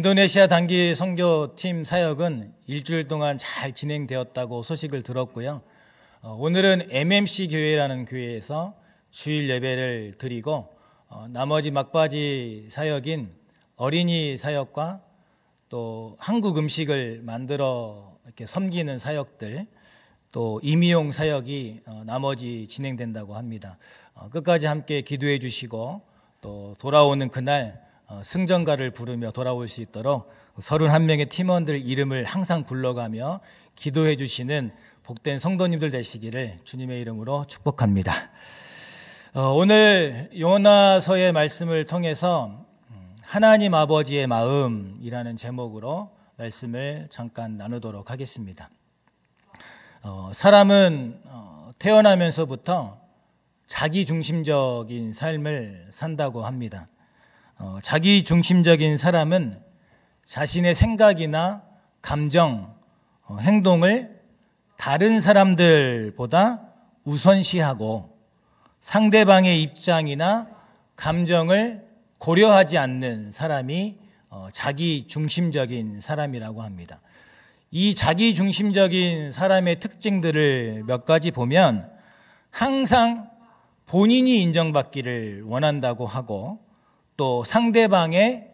인도네시아 단기 선교팀 사역은 일주일 동안 잘 진행되었다고 소식을 들었고요. 오늘은 MMC 교회라는 교회에서 주일 예배를 드리고 나머지 막바지 사역인 어린이 사역과 또 한국 음식을 만들어 이렇게 섬기는 사역들, 또 임의용 사역이 나머지 진행된다고 합니다. 끝까지 함께 기도해 주시고 또 돌아오는 그날 승전가를 부르며 돌아올 수 있도록 31명의 팀원들 이름을 항상 불러가며 기도해 주시는 복된 성도님들 되시기를 주님의 이름으로 축복합니다. 오늘 요나서의 말씀을 통해서 하나님 아버지의 마음이라는 제목으로 말씀을 잠깐 나누도록 하겠습니다. 사람은 태어나면서부터 자기중심적인 삶을 산다고 합니다. 자기중심적인 사람은 자신의 생각이나 감정, 행동을 다른 사람들보다 우선시하고 상대방의 입장이나 감정을 고려하지 않는 사람이 자기중심적인 사람이라고 합니다. 이 자기중심적인 사람의 특징들을 몇 가지 보면 항상 본인이 인정받기를 원한다고 하고 또 상대방의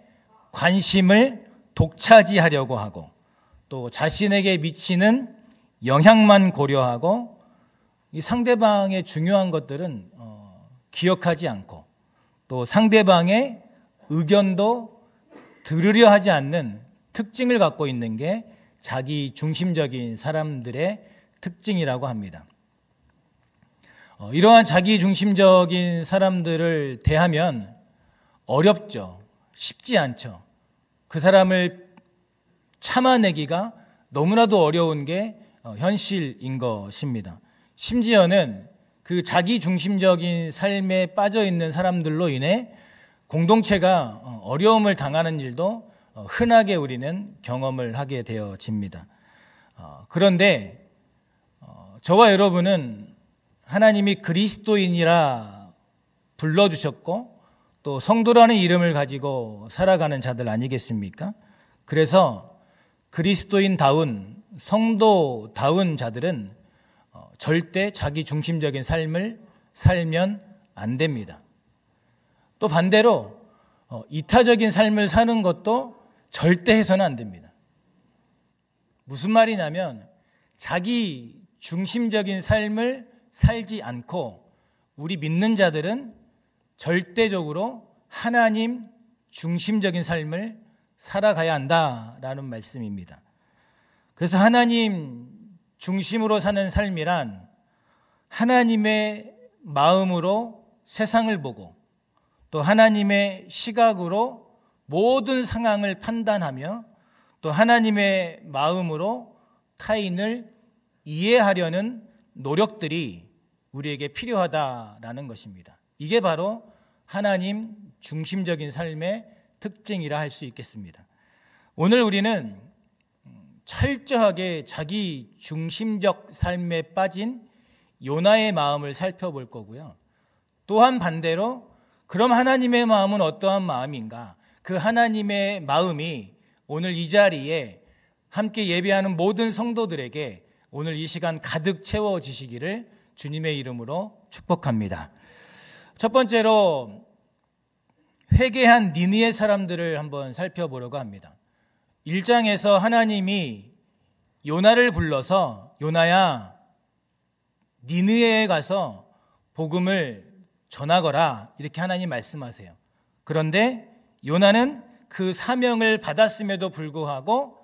관심을 독차지하려고 하고 또 자신에게 미치는 영향만 고려하고 이 상대방의 중요한 것들은 기억하지 않고 또 상대방의 의견도 들으려 하지 않는 특징을 갖고 있는 게 자기 중심적인 사람들의 특징이라고 합니다. 이러한 자기 중심적인 사람들을 대하면 어렵죠. 쉽지 않죠. 그 사람을 참아내기가 너무나도 어려운 게 현실인 것입니다. 심지어는 그 자기 중심적인 삶에 빠져 있는 사람들로 인해 공동체가 어려움을 당하는 일도 흔하게 우리는 경험을 하게 되어집니다. 그런데 저와 여러분은 하나님이 그리스도인이라 불러주셨고 또 성도라는 이름을 가지고 살아가는 자들 아니겠습니까? 그래서 그리스도인다운 성도다운 자들은 절대 자기 중심적인 삶을 살면 안 됩니다. 또 반대로 이타적인 삶을 사는 것도 절대 해서는 안 됩니다. 무슨 말이냐면 자기 중심적인 삶을 살지 않고 우리 믿는 자들은 절대적으로 하나님 중심적인 삶을 살아가야 한다라는 말씀입니다. 그래서 하나님 중심으로 사는 삶이란 하나님의 마음으로 세상을 보고 또 하나님의 시각으로 모든 상황을 판단하며 또 하나님의 마음으로 타인을 이해하려는 노력들이 우리에게 필요하다라는 것입니다. 이게 바로 하나님 중심적인 삶의 특징이라 할 수 있겠습니다. 오늘 우리는 철저하게 자기 중심적 삶에 빠진 요나의 마음을 살펴볼 거고요. 또한 반대로 그럼 하나님의 마음은 어떠한 마음인가? 그 하나님의 마음이 오늘 이 자리에 함께 예배하는 모든 성도들에게 오늘 이 시간 가득 채워지시기를 주님의 이름으로 축복합니다. 첫 번째로 회개한 니느웨 사람들을 한번 살펴보려고 합니다. 1장에서 하나님이 요나를 불러서 요나야 니느웨에 가서 복음을 전하거라 이렇게 하나님 말씀하세요. 그런데 요나는 그 사명을 받았음에도 불구하고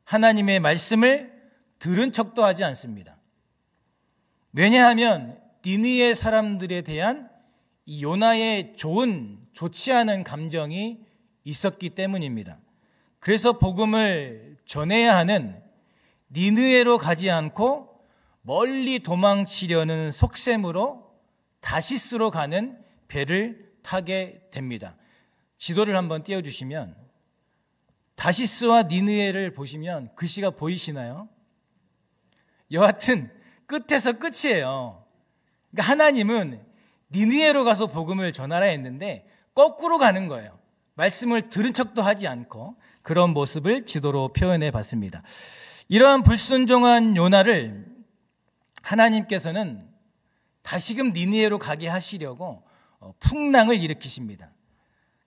하나님의 말씀을 들은 척도 하지 않습니다. 왜냐하면 니느웨 사람들에 대한 이 요나의 좋지 않은 감정이 있었기 때문입니다. 그래서 복음을 전해야 하는 니느웨로 가지 않고 멀리 도망치려는 속셈으로 다시스로 가는 배를 타게 됩니다. 지도를 한번 띄워주시면 다시스와 니느웨를 보시면 글씨가 보이시나요? 여하튼 끝에서 끝이에요. 그러니까 하나님은 니느웨로 가서 복음을 전하라 했는데 거꾸로 가는 거예요. 말씀을 들은 척도 하지 않고 그런 모습을 지도로 표현해 봤습니다. 이러한 불순종한 요나를 하나님께서는 다시금 니느웨로 가게 하시려고 풍랑을 일으키십니다.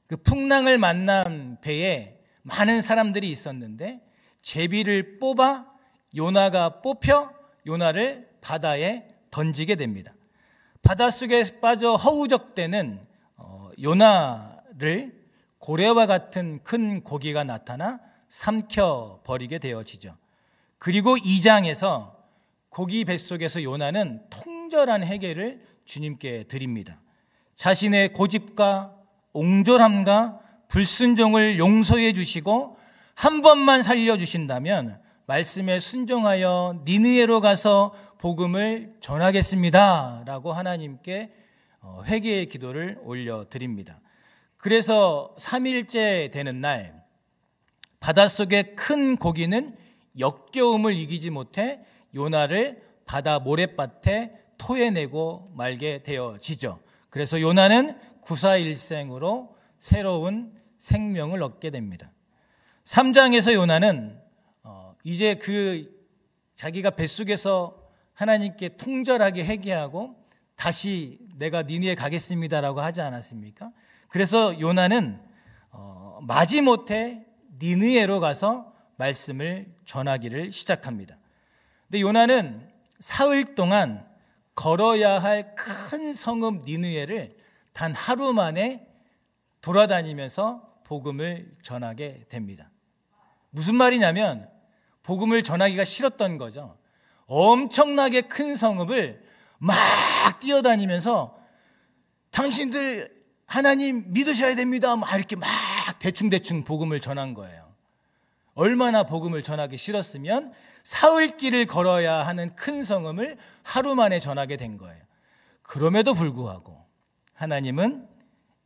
그 풍랑을 만난 배에 많은 사람들이 있었는데 제비를 뽑아 요나가 뽑혀 요나를 바다에 던지게 됩니다. 바닷속에 빠져 허우적대는 요나를 고래와 같은 큰 고기가 나타나 삼켜버리게 되어지죠. 그리고 2장에서 고기 뱃속에서 요나는 통절한 회개를 주님께 드립니다. 자신의 고집과 옹졸함과 불순종을 용서해 주시고 한 번만 살려주신다면 말씀에 순종하여 니느웨로 가서 복음을 전하겠습니다 라고 하나님께 회개의 기도를 올려드립니다. 그래서 3일째 되는 날 바닷속의 큰 고기는 역겨움을 이기지 못해 요나를 바다 모래밭에 토해내고 말게 되어지죠. 그래서 요나는 구사일생으로 새로운 생명을 얻게 됩니다. 3장에서 요나는 이제 자기가 뱃속에서 하나님께 통절하게 회개하고 다시 내가 니느웨 가겠습니다라고 하지 않았습니까? 그래서 요나는 마지못해 니느웨로 가서 말씀을 전하기를 시작합니다. 근데 요나는 사흘 동안 걸어야 할 큰 성읍 니느웨를 단 하루 만에 돌아다니면서 복음을 전하게 됩니다. 무슨 말이냐면 복음을 전하기가 싫었던 거죠. 엄청나게 큰 성읍을 막 뛰어다니면서 당신들 하나님 믿으셔야 됩니다. 막 이렇게 막 대충대충 복음을 전한 거예요. 얼마나 복음을 전하기 싫었으면 사흘 길을 걸어야 하는 큰 성읍을 하루 만에 전하게 된 거예요. 그럼에도 불구하고 하나님은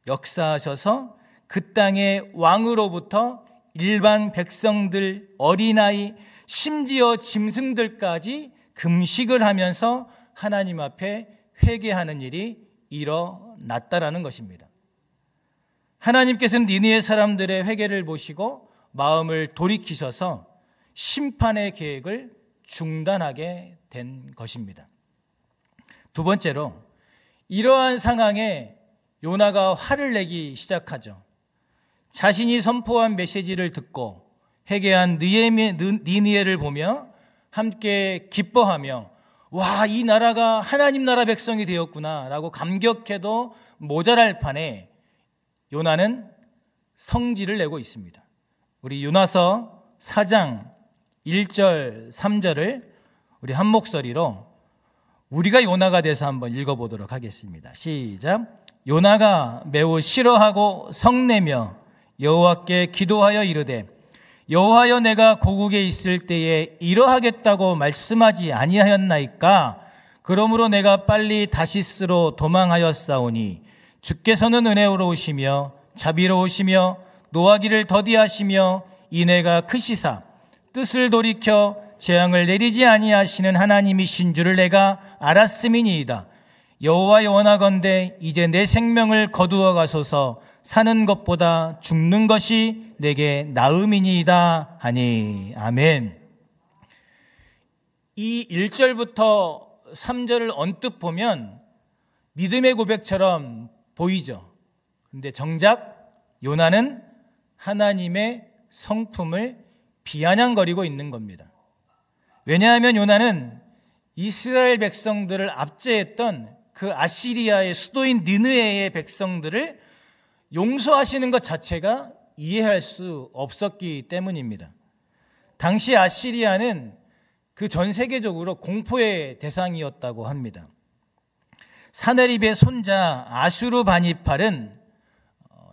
역사하셔서 그 땅의 왕으로부터 일반 백성들, 어린아이, 심지어 짐승들까지 금식을 하면서 하나님 앞에 회개하는 일이 일어났다라는 것입니다. 하나님께서는 니느웨 사람들의 회개를 보시고 마음을 돌이키셔서 심판의 계획을 중단하게 된 것입니다. 두 번째로 이러한 상황에 요나가 화를 내기 시작하죠. 자신이 선포한 메시지를 듣고 회개한 니느웨를 보며 함께 기뻐하며 와, 이 나라가 하나님 나라 백성이 되었구나 라고 감격해도 모자랄 판에 요나는 성질을 내고 있습니다. 우리 요나서 4장 1절 3절을 우리 한 목소리로 우리가 요나가 돼서 한번 읽어보도록 하겠습니다. 시작. 요나가 매우 싫어하고 성내며 여호와께 기도하여 이르되 여호와여 내가 고국에 있을 때에 이러하겠다고 말씀하지 아니하였나이까? 그러므로 내가 빨리 다시스로 도망하였사오니 주께서는 은혜로우시며 자비로우시며 노하기를 더디하시며 인애가 크시사 뜻을 돌이켜 재앙을 내리지 아니하시는 하나님이신 줄을 내가 알았음이니이다. 여호와여 원하건대 이제 내 생명을 거두어 가소서. 사는 것보다 죽는 것이 내게 나음이니이다 하니. 아멘. 이 1절부터 3절을 언뜻 보면 믿음의 고백처럼 보이죠. 그런데 정작 요나는 하나님의 성품을 비아냥거리고 있는 겁니다. 왜냐하면 요나는 이스라엘 백성들을 압제했던 그 아시리아의 수도인 니느웨의 백성들을 용서하시는 것 자체가 이해할 수 없었기 때문입니다. 당시 아시리아는 그 전 세계적으로 공포의 대상이었다고 합니다. 사네립의 손자 아슈르바니팔은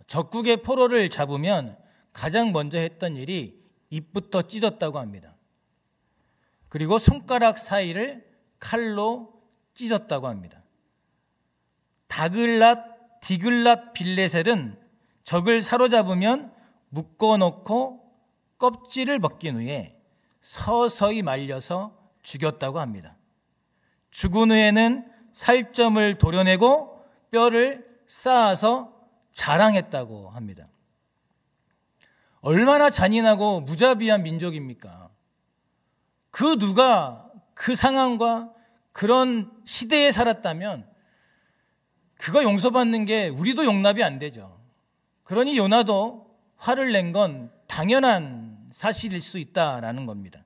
적국의 포로를 잡으면 가장 먼저 했던 일이 입부터 찢었다고 합니다. 그리고 손가락 사이를 칼로 찢었다고 합니다. 디글랏 빌레셀은 적을 사로잡으면 묶어놓고 껍질을 벗긴 후에 서서히 말려서 죽였다고 합니다. 죽은 후에는 살점을 도려내고 뼈를 쌓아서 자랑했다고 합니다. 얼마나 잔인하고 무자비한 민족입니까? 그 누가 그 상황과 그런 시대에 살았다면 그거 용서받는 게 우리도 용납이 안 되죠. 그러니 요나도 화를 낸 건 당연한 사실일 수 있다라는 겁니다.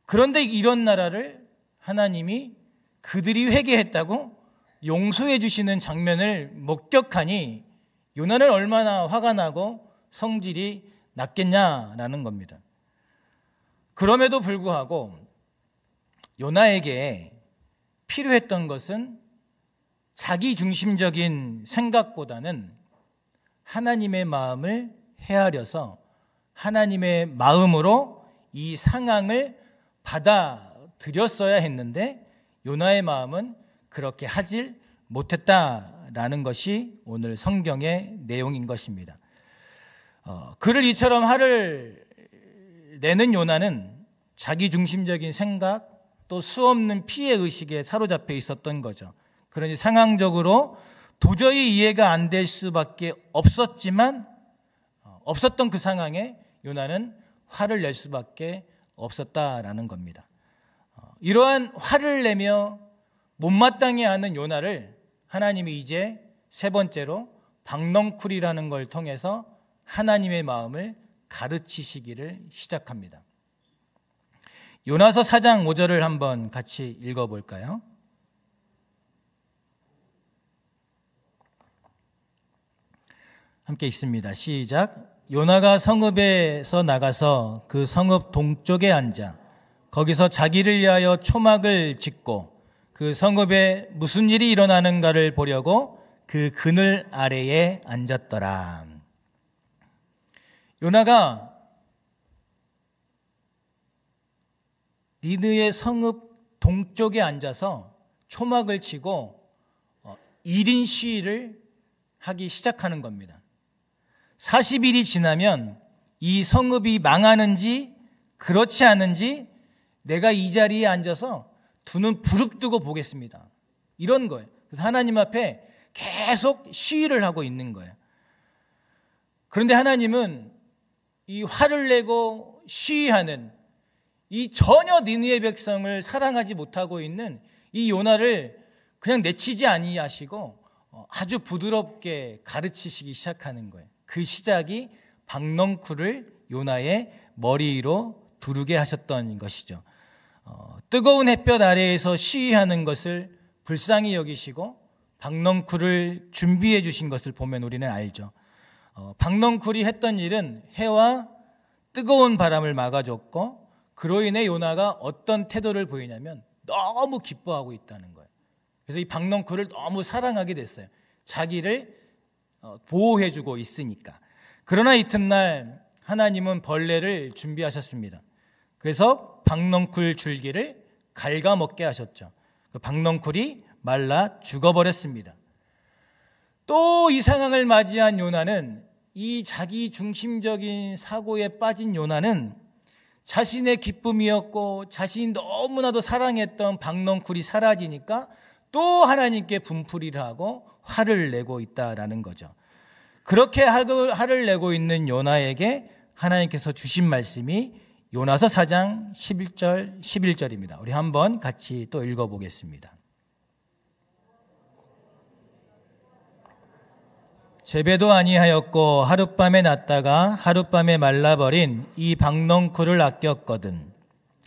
그런데 이런 나라를 하나님이 그들이 회개했다고 용서해 주시는 장면을 목격하니 요나는 얼마나 화가 나고 성질이 났겠냐라는 겁니다. 그럼에도 불구하고 요나에게 필요했던 것은 자기 중심적인 생각보다는 하나님의 마음을 헤아려서 하나님의 마음으로 이 상황을 받아들였어야 했는데 요나의 마음은 그렇게 하질 못했다라는 것이 오늘 성경의 내용인 것입니다. 그를 이처럼 화를 내는 요나는 자기 중심적인 생각 또 수없는 피해의식에 사로잡혀 있었던 거죠. 그러니 상황적으로 도저히 이해가 안 될 수밖에 없었지만 없었던 그 상황에 요나는 화를 낼 수밖에 없었다라는 겁니다. 이러한 화를 내며 못마땅해 하는 요나를 하나님이 이제 세 번째로 박넝쿨이라는 걸 통해서 하나님의 마음을 가르치시기를 시작합니다. 요나서 4장 5절을 한번 같이 읽어볼까요? 함께 읽습니다. 시작. 요나가 성읍에서 나가서 그 성읍 동쪽에 앉아 거기서 자기를 위하여 초막을 짓고 그 성읍에 무슨 일이 일어나는가를 보려고 그 그늘 아래에 앉았더라. 요나가 니느의 성읍 동쪽에 앉아서 초막을 치고 1인 시위를 하기 시작하는 겁니다. 40일이 지나면 이 성읍이 망하는지 그렇지 않은지 내가 이 자리에 앉아서 두 눈 부릅뜨고 보겠습니다. 이런 거예요. 그래서 하나님 앞에 계속 시위를 하고 있는 거예요. 그런데 하나님은 이 화를 내고 시위하는 이 전혀 니느웨 백성을 사랑하지 못하고 있는 이 요나를 그냥 내치지 아니하시고 아주 부드럽게 가르치시기 시작하는 거예요. 그 시작이 박넝쿨을 요나의 머리 위로 두르게 하셨던 것이죠. 뜨거운 햇볕 아래에서 시위하는 것을 불쌍히 여기시고 박넝쿨을 준비해 주신 것을 보면 우리는 알죠. 박넝쿨이 했던 일은 해와 뜨거운 바람을 막아줬고 그로 인해 요나가 어떤 태도를 보이냐면 너무 기뻐하고 있다는 거예요. 그래서 이 박넝쿨을 너무 사랑하게 됐어요. 자기를 보호해주고 있으니까. 그러나 이튿날 하나님은 벌레를 준비하셨습니다. 그래서 박넝쿨 줄기를 갉아먹게 하셨죠. 그 박넝쿨이 말라 죽어버렸습니다. 또 이 상황을 맞이한 요나는 이 자기 중심적인 사고에 빠진 요나는 자신의 기쁨이었고 자신이 너무나도 사랑했던 박넝쿨이 사라지니까 또 하나님께 분풀이를 하고 화를 내고 있다라는 거죠. 그렇게 화를 내고 있는 요나에게 하나님께서 주신 말씀이 요나서 4장 11절 11절입니다. 우리 한번 같이 또 읽어보겠습니다. 재배도 아니하였고 하룻밤에 났다가 하룻밤에 말라버린 이 박넝쿨을 아꼈거든.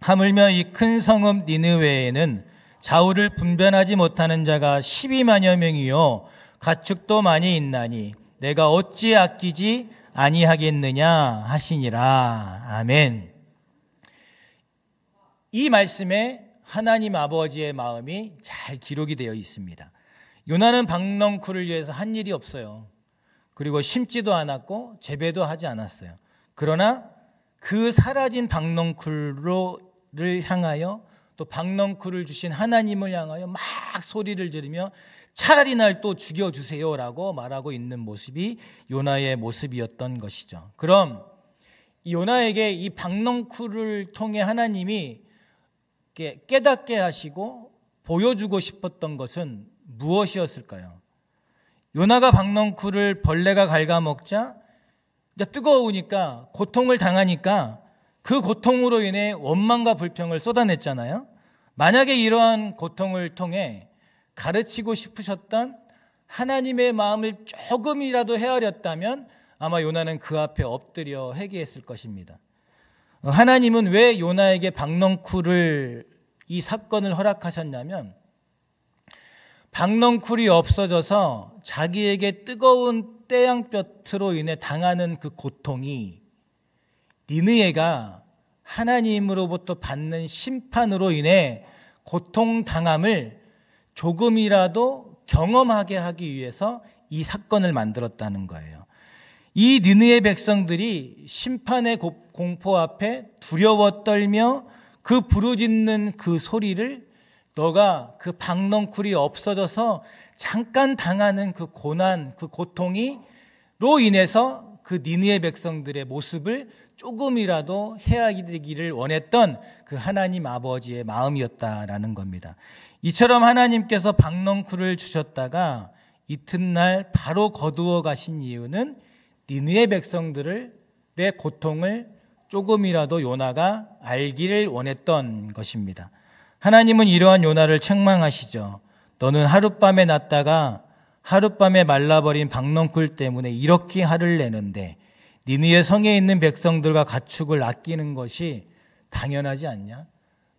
하물며 이 큰 성읍 니느웨에는 좌우를 분별하지 못하는 자가 12만여 명이요 가축도 많이 있나니 내가 어찌 아끼지 아니하겠느냐 하시니라. 아멘. 이 말씀에 하나님 아버지의 마음이 잘 기록이 되어 있습니다. 요나는 박넝쿨을 위해서 한 일이 없어요. 그리고 심지도 않았고 재배도 하지 않았어요. 그러나 그 사라진 박넝쿨을 향하여 또 박넝쿨을 주신 하나님을 향하여 막 소리를 지르며 차라리 날 또 죽여주세요라고 말하고 있는 모습이 요나의 모습이었던 것이죠. 그럼 요나에게 이 박넝쿨을 통해 하나님이 깨닫게 하시고 보여주고 싶었던 것은 무엇이었을까요? 요나가 박넝쿨을 벌레가 갉아먹자 이제 뜨거우니까 고통을 당하니까 그 고통으로 인해 원망과 불평을 쏟아냈잖아요. 만약에 이러한 고통을 통해 가르치고 싶으셨던 하나님의 마음을 조금이라도 헤아렸다면 아마 요나는 그 앞에 엎드려 회개했을 것입니다. 하나님은 왜 요나에게 박넝쿨을 이 사건을 허락하셨냐면 박넝쿨이 없어져서 자기에게 뜨거운 태양볕으로 인해 당하는 그 고통이 니느웨가 하나님으로부터 받는 심판으로 인해 고통당함을 조금이라도 경험하게 하기 위해서 이 사건을 만들었다는 거예요. 이 니느웨 백성들이 심판의 공포 앞에 두려워 떨며 그 부르짖는 그 소리를 너가 그 박넝쿨이 없어져서 잠깐 당하는 그 고난, 그 고통이로 인해서 그 니느웨 백성들의 모습을 조금이라도 헤아리기를 원했던 그 하나님 아버지의 마음이었다라는 겁니다. 이처럼 하나님께서 박넝쿨을 주셨다가 이튿날 바로 거두어 가신 이유는 니느웨 백성들의 고통을 조금이라도 요나가 알기를 원했던 것입니다. 하나님은 이러한 요나를 책망하시죠. 너는 하룻밤에 났다가 하룻밤에 말라버린 박넝쿨 때문에 이렇게 화를 내는데 니느웨 성에 있는 백성들과 가축을 아끼는 것이 당연하지 않냐?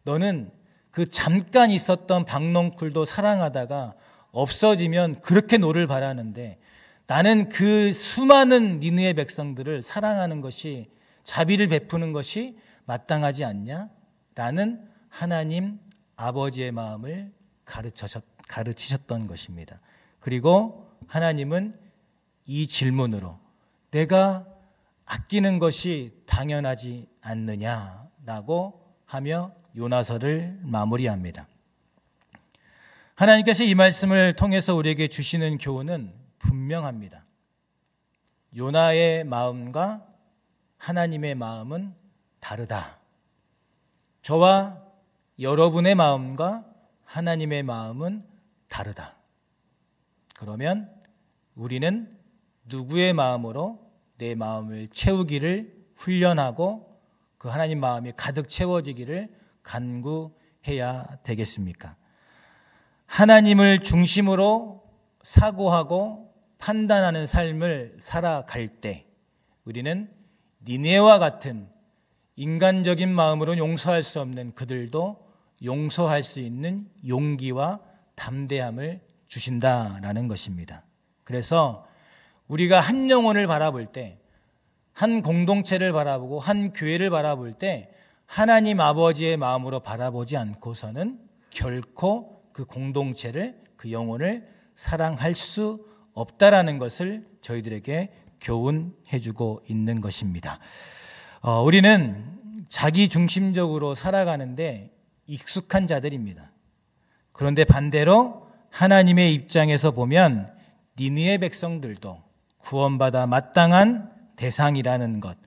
너는 그 잠깐 있었던 박넝쿨도 사랑하다가 없어지면 그렇게 노를 바라는데 나는 그 수많은 니느웨 백성들을 사랑하는 것이 자비를 베푸는 것이 마땅하지 않냐? 라는 하나님 아버지의 마음을 가르치셨던 것입니다. 그리고 하나님은 이 질문으로 내가 아끼는 것이 당연하지 않느냐라고 하며 요나서를 마무리합니다. 하나님께서 이 말씀을 통해서 우리에게 주시는 교훈은 분명합니다. 요나의 마음과 하나님의 마음은 다르다. 저와 여러분의 마음과 하나님의 마음은 다르다. 그러면 우리는 누구의 마음으로 내 마음을 채우기를 훈련하고 그 하나님 마음이 가득 채워지기를 간구해야 되겠습니까? 하나님을 중심으로 사고하고 판단하는 삶을 살아갈 때 우리는 니느웨와 같은 인간적인 마음으로 용서할 수 없는 그들도 용서할 수 있는 용기와 담대함을 주신다라는 것입니다. 그래서 우리가 한 영혼을 바라볼 때, 한 공동체를 바라보고 한 교회를 바라볼 때 하나님 아버지의 마음으로 바라보지 않고서는 결코 그 공동체를, 그 영혼을 사랑할 수 없다라는 것을 저희들에게 교훈해주고 있는 것입니다. 우리는 자기 중심적으로 살아가는데 익숙한 자들입니다. 그런데 반대로 하나님의 입장에서 보면 니느웨 백성들도 구원받아 마땅한 대상이라는 것.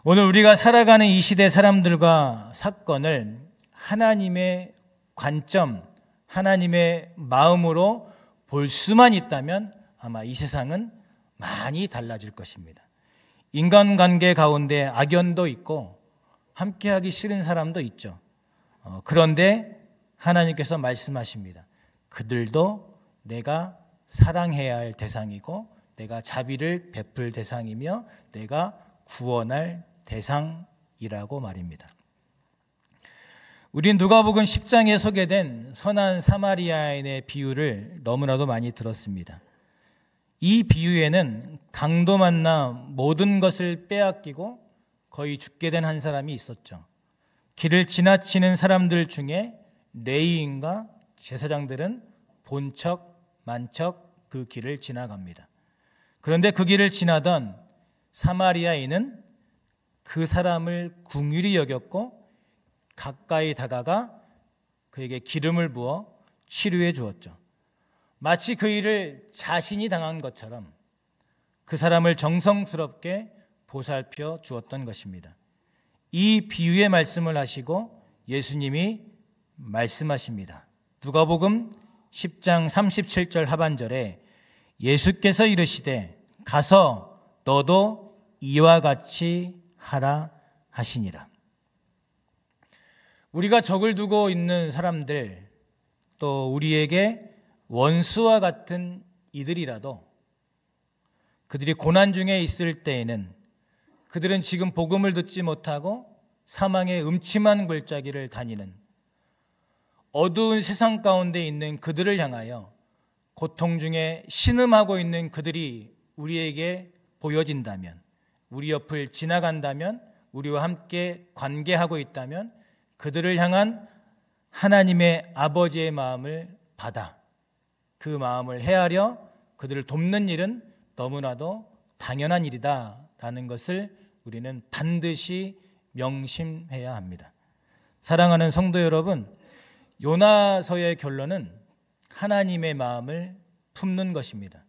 오늘 우리가 살아가는 이 시대 사람들과 사건을 하나님의 관점, 하나님의 마음으로 볼 수만 있다면 아마 이 세상은 많이 달라질 것입니다. 인간관계 가운데 악연도 있고 함께하기 싫은 사람도 있죠. 그런데 하나님께서 말씀하십니다. 그들도 내가 사랑해야 할 대상이고 내가 자비를 베풀 대상이며 내가 구원할 대상이라고 말입니다. 우린 누가복음 10장에 소개된 선한 사마리아인의 비유를 너무나도 많이 들었습니다. 이 비유에는 강도 만나 모든 것을 빼앗기고 거의 죽게 된 한 사람이 있었죠. 길을 지나치는 사람들 중에 레위인과 제사장들은 본 척, 만척 그 길을 지나갑니다. 그런데 그 길을 지나던 사마리아인은 그 사람을 긍휼히 여겼고 가까이 다가가 그에게 기름을 부어 치료해 주었죠. 마치 그 일을 자신이 당한 것처럼 그 사람을 정성스럽게 보살펴 주었던 것입니다. 이 비유의 말씀을 하시고 예수님이 말씀하십니다. 누가복음 10장 37절 하반절에 예수께서 이르시되 가서 너도 이와 같이 하라 하시니라. 우리가 적을 두고 있는 사람들, 또 우리에게 원수와 같은 이들이라도 그들이 고난 중에 있을 때에는 그들은 지금 복음을 듣지 못하고 사망의 음침한 골짜기를 다니는 어두운 세상 가운데 있는 그들을 향하여 고통 중에 신음하고 있는 그들이 우리에게 보여진다면, 우리 옆을 지나간다면, 우리와 함께 관계하고 있다면 그들을 향한 하나님의 아버지의 마음을 받아 그 마음을 헤아려 그들을 돕는 일은 너무나도 당연한 일이다 라는 것을 우리는 반드시 명심해야 합니다. 사랑하는 성도 여러분, 요나서의 결론은 하나님의 마음을 품는 것입니다.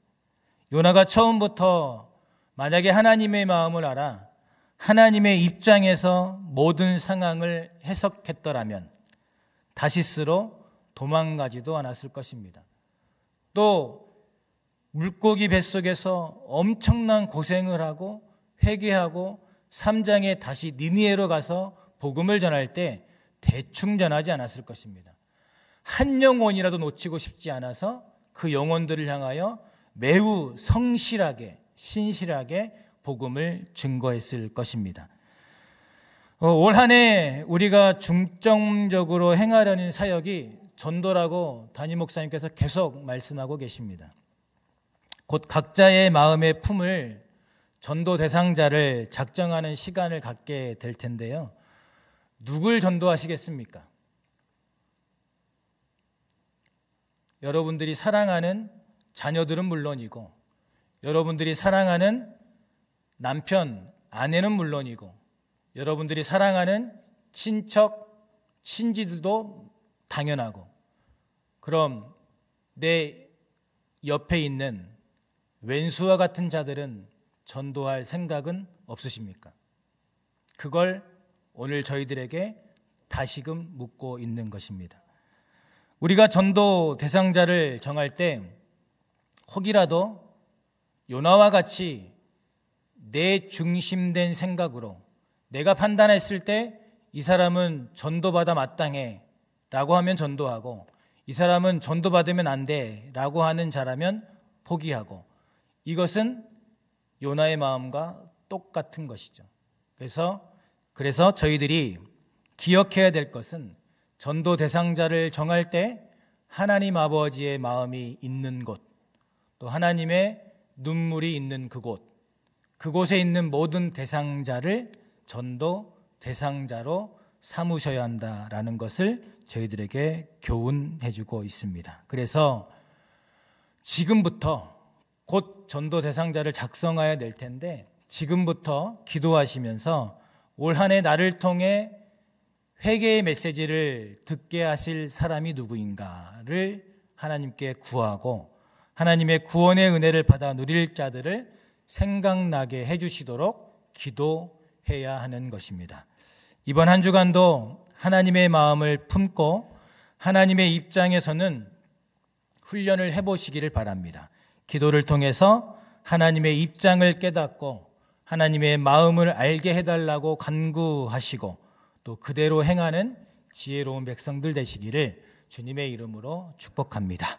요나가 처음부터 만약에 하나님의 마음을 알아 하나님의 입장에서 모든 상황을 해석했더라면 다시스로 도망가지도 않았을 것입니다. 또 물고기 뱃속에서 엄청난 고생을 하고 회개하고 3장에 다시 니느웨로 가서 복음을 전할 때 대충 전하지 않았을 것입니다. 한 영혼이라도 놓치고 싶지 않아서 그 영혼들을 향하여 매우 성실하게 신실하게 복음을 증거했을 것입니다. 올 한 해 우리가 중점적으로 행하려는 사역이 전도라고 담임 목사님께서 계속 말씀하고 계십니다. 곧 각자의 마음의 품을 전도 대상자를 작정하는 시간을 갖게 될 텐데요. 누굴 전도하시겠습니까? 여러분들이 사랑하는 자녀들은 물론이고, 여러분들이 사랑하는 남편, 아내는 물론이고, 여러분들이 사랑하는 친척, 친지들도 당연하고, 그럼 내 옆에 있는 왼수와 같은 자들은 전도할 생각은 없으십니까? 그걸 오늘 저희들에게 다시금 묻고 있는 것입니다. 우리가 전도 대상자를 정할 때 혹이라도 요나와 같이 내 중심된 생각으로 내가 판단했을 때 이 사람은 전도받아 마땅해 라고 하면 전도하고, 이 사람은 전도받으면 안 돼 라고 하는 자라면 포기하고, 이것은 요나의 마음과 똑같은 것이죠. 그래서 저희들이 기억해야 될 것은 전도 대상자를 정할 때 하나님 아버지의 마음이 있는 곳, 또 하나님의 눈물이 있는 그곳에 있는 모든 대상자를 전도 대상자로 삼으셔야 한다라는 것을 저희들에게 교훈해 주고 있습니다. 그래서 지금부터 곧 전도 대상자를 작성해야 될 텐데 지금부터 기도하시면서 올 한 해 나를 통해 회개의 메시지를 듣게 하실 사람이 누구인가를 하나님께 구하고 하나님의 구원의 은혜를 받아 누릴 자들을 생각나게 해주시도록 기도해야 하는 것입니다. 이번 한 주간도 하나님의 마음을 품고 하나님의 입장에서는 훈련을 해보시기를 바랍니다. 기도를 통해서 하나님의 입장을 깨닫고 하나님의 마음을 알게 해달라고 간구하시고 또 그대로 행하는 지혜로운 백성들 되시기를 주님의 이름으로 축복합니다.